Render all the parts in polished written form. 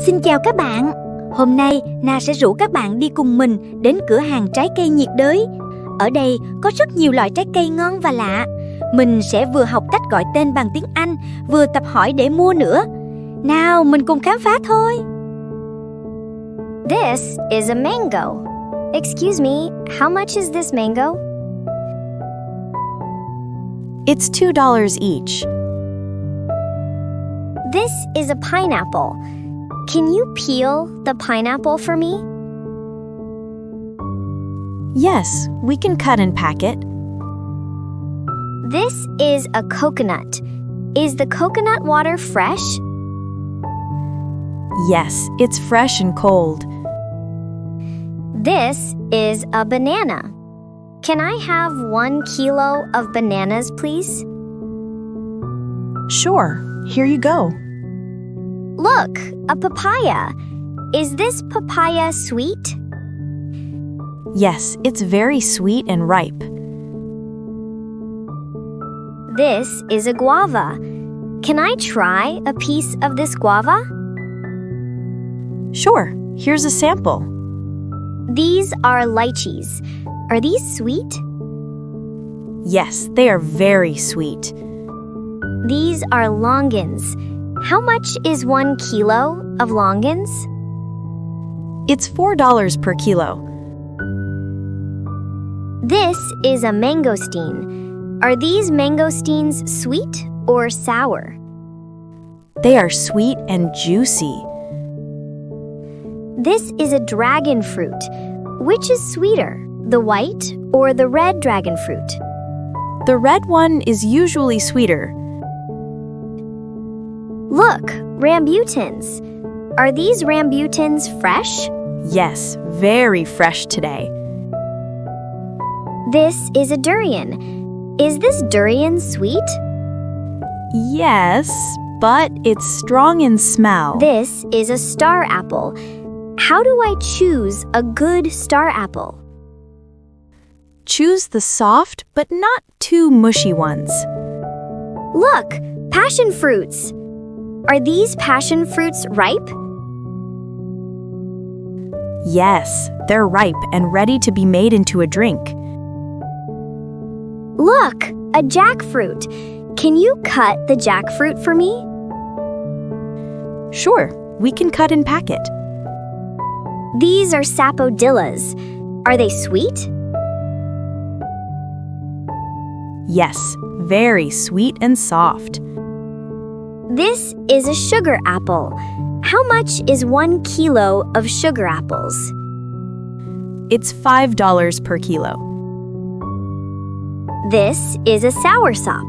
Xin chào các bạn. Hôm nay Na sẽ rủ các bạn đi cùng mình đến cửa hàng trái cây nhiệt đới. Ở đây có rất nhiều loại trái cây ngon và lạ. Mình sẽ vừa học cách gọi tên bằng tiếng Anh, vừa tập hỏi để mua nữa. Nào, mình cùng khám phá thôi. This is a mango. Excuse me, how much is this mango? It's $2 each. This is a pineapple. Can you peel the pineapple for me? Yes, we can cut and pack it. This is a coconut. Is the coconut water fresh? Yes, it's fresh and cold. This is a banana. Can I have 1 kilo of bananas, please? Sure, here you go. Look, a papaya. Is this papaya sweet? Yes, it's very sweet and ripe. This is a guava. Can I try a piece of this guava? Sure, here's a sample. These are lychees. Are these sweet? Yes, they are very sweet. These are longans. How much is 1 kilo of longans? It's $4 per kilo. This is a mangosteen. Are these mangosteens sweet or sour? They are sweet and juicy. This is a dragon fruit. Which is sweeter, the white or the red dragon fruit? The red one is usually sweeter. Look, rambutans. Are these rambutans fresh? Yes, very fresh today. This is a durian. Is this durian sweet? Yes, but it's strong in smell. This is a star apple. How do I choose a good star apple? Choose the soft but not too mushy ones. Look, passion fruits. Are these passion fruits ripe? Yes, they're ripe and ready to be made into a drink. Look, a jackfruit. Can you cut the jackfruit for me? Sure, we can cut and pack it. These are sapodillas. Are they sweet? Yes, very sweet and soft. This is a sugar apple. How much is 1 kilo of sugar apples? It's $5 per kilo. This is a soursop.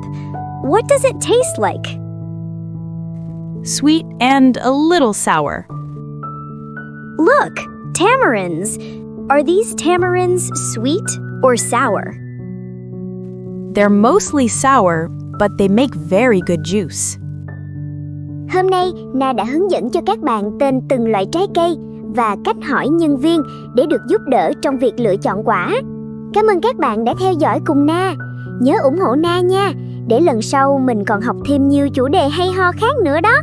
What does it taste like? Sweet and a little sour. Look, tamarinds. Are these tamarinds sweet or sour? They're mostly sour, but they make very good juice. Hôm nay, Na đã hướng dẫn cho các bạn tên từng loại trái cây và cách hỏi nhân viên để được giúp đỡ trong việc lựa chọn quả. Cảm ơn các bạn đã theo dõi cùng Na. Nhớ ủng hộ Na nha, để lần sau mình còn học thêm nhiều chủ đề hay ho khác nữa đó.